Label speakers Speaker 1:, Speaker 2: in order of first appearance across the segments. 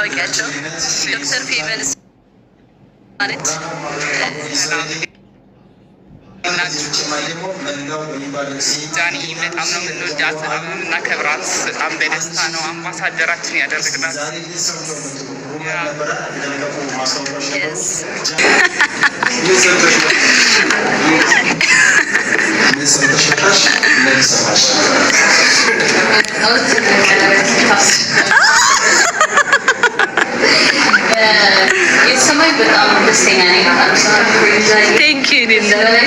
Speaker 1: አስተዋወቂያቸው ዶክተር ፌቨን ማለት ጃኒ በጣም ነው የምንወዳት፣ በጣም ነው የምናከብራት። በጣም በደስታ ነው አምባሳደራችን ያደረግናት።
Speaker 2: የተሰማኝ በጣም ደስተኛ ነኝ።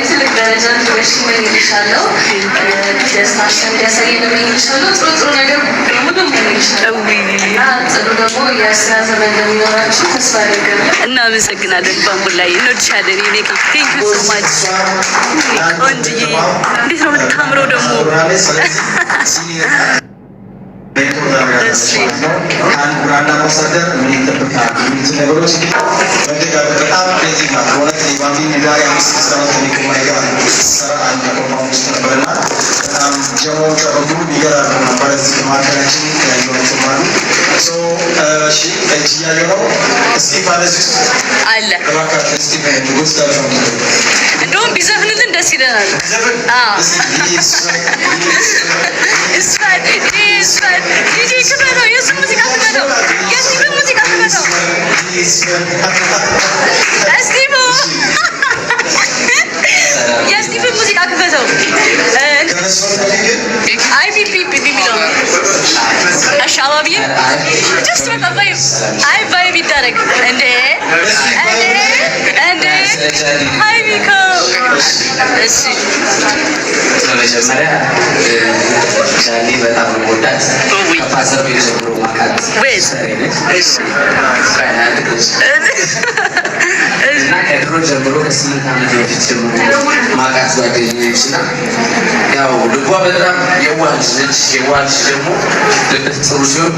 Speaker 2: ትልቅ ደረጃ ድረሽ እመኝልሻለሁ። ደስታሽን እንዲያሳይ እመኝልሻለሁ። ጥሩ ጥሩ ነገር ደግሞ እመኝልሻለሁ እና ጥሩ ደግሞ የስራ ዘመን እንደሚኖራችሁ ተስፋ አደርጋለሁ።
Speaker 1: እናመሰግናለን። ባሙላይ እንወድሻለን። እኔ ቴንክ ዩ ሶ ማች ቆንጅዬ፣ እንዴት ነው የምታምረው ደግሞ
Speaker 3: ብራና ማሳደር ምን ይጠብቃል? ነገሮች በጣም ቤዚክ ናት። በእውነት የባንኪ የዛሬ 5 ዓመት ከሚቆማይ ጋር ሰራ አንድ ኮምፓውንድ ውስጥ ነበርና በጣም ጀሞች ሁሉ ይገራሉ ነበር። እዚህ ማዕከላችን ያየኋቸው አሉ። እሺ እጅ እያየሁ ነው። እስጢፋ ለዚህ ውስጥ
Speaker 1: አለ
Speaker 3: እባክህ እስጢፋ ንጉስታቸው
Speaker 1: እንደውም ቢዘፍንልን ደስ ይለናል። የሱ ሙዚቃ ክበለው፣ የስቲቭን ሙዚቃ ክበለው። የስቲቭን ሙዚቃ ክበተው። አይ ቢፒ የሚለው አሻባቢ ጀስት በቃ ቫይብ አይ ቫይብ ይደረግ እንዴ እንዴ አይ ቢኮ እሺ
Speaker 4: በመጀመሪያ ጃኒ በጣም ወዳት ፋሰር ቤተሰብ ማካት እና ከድሮ ጀምሮ ከ8 ዓመት በፊት ጀምሮ ማቃት ጓደኞች እና ያው ልቧ በጣም የዋህ ነች። የዋህ ልጅ ደግሞ ልብ ጥሩ ሲሆን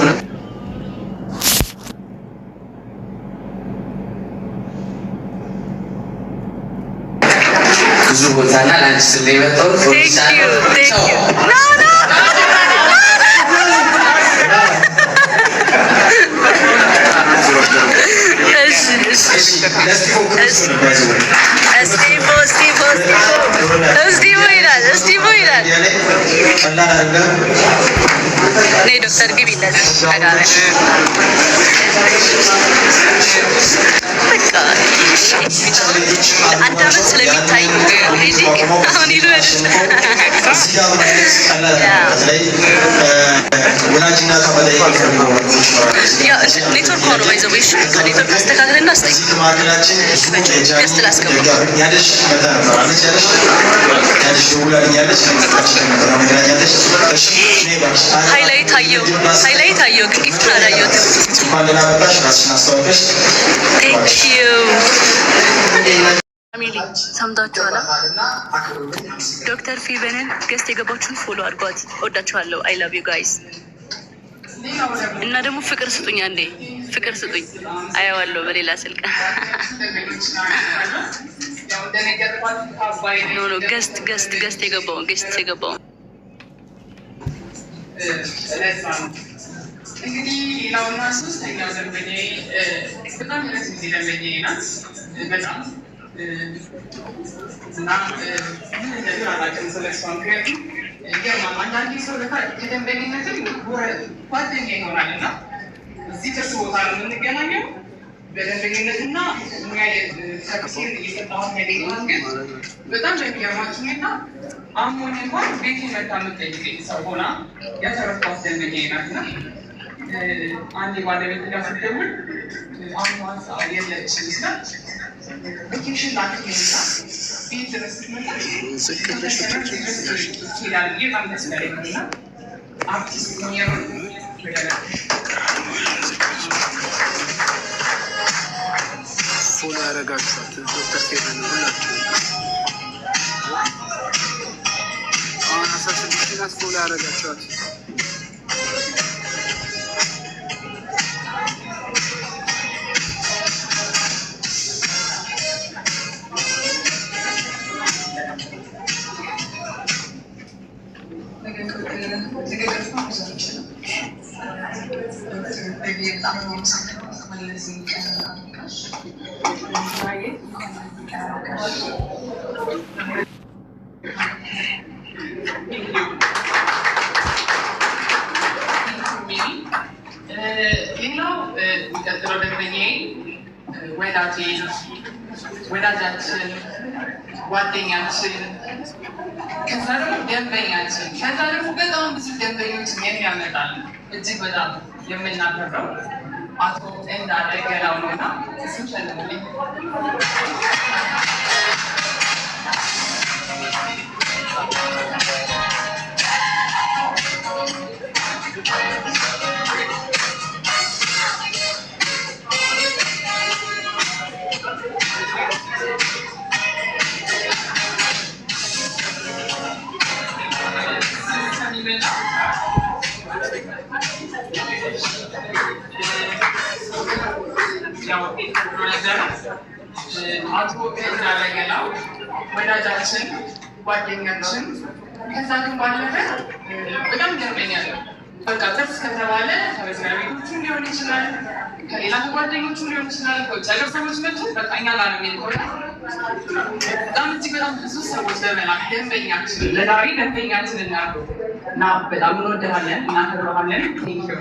Speaker 4: ብዙ ቦታና ላንቺ ስለ የመጣው
Speaker 1: ዶክተር ግቢለት አንድ አመት ስለሚታይ አሁን ሄዱ ኔትወርክ ሆኖ ባይዘው ከኔትወርክ አስተካክልና ስጠኝ ደስ ላስገባ ሃይላይት አየው ግን ጊፍቱን አላየሁትም። ፋሚሊ ሰምታችኋላ። ዶክተር ፌቨንን ገስት የገባችሁን ፎሎ አድርጓት። ወዳችኋለሁ። አይ ላቭ ዩ ጋይስ። እና ደግሞ ፍቅር ስጡኝ፣ አንዴ ፍቅር ስጡኝ። አየዋለሁ በሌላ ስልክ። ኖ ገስት የገባውን
Speaker 5: እንግዲህ ሌላውና ሶስተኛው ደንበኛ በጣም ጊዜ ደንበኛ ናት። በጣም እና ምን እንደዚህ አላውቅም ስለሷ። ምክንያቱም ይገርማል። አንዳንዴ ሰው ከደንበኝነትም ጓደኛ ይሆናል እና እዚህ ትርስ ቦታ ነው የምንገናኘው በደንበኝነትና ሙያ ሰርቪሴን እየሰጠኋት ያገኘኋት ግን በጣም በሚገርማችሁ ሁኔታ አሞኝ እንኳን ቤት መታ የምትጠይቀኝ ሰው ሆና ያተረፍኳት ደንበኛ ናትና አንድ ባለቤት ጋር ስትደውል አሟት የለችም ይላል። ቬኬሽን ላክና ቤት ድረስ ስትመጣ ይላል። በጣም ደስ ይላልና አርቲስት ሆኜ ፎሎ ያደረጋችኋት ዶክተር ፌቨን ሁላችሁ አሁን 16 ናት። ፎሎ ያደረጋችኋት ሌላው የሚቀጥለው ደንበኛዬ ወዳጃችን ጓደኛችን ከዛ ደግሞ ደንበኛችን ከዛ ደግሞ በጣም ብዙ ደንበኞች የሚያመጣል እጅግ በጣም የምናከብረው አቶ እንዳለ ገላው ነውና እሱ ሸልሙልኝ። አቶ እንዳለ ገላው ወዳጃችን ጓደኛችን ከዛ ግን ባለፈ በጣም ገርመኛል። በቃ ጥርስ ከተባለ ከመስሪያ ቤቶቹም ሊሆን ይችላል፣ ከሌላ ከጓደኞቹም ሊሆን ይችላል፣ ከውጭ ሀገር ሰዎች መጡ በቃ እኛ ጋር ነው የሚሆነ በጣም እጅግ በጣም ብዙ ሰዎች ለመላክ ደንበኛችን ለዛሬ ደንበኛችን እናርገው እና በጣም እንወደዋለን እናከብረዋለን። ቴንኪው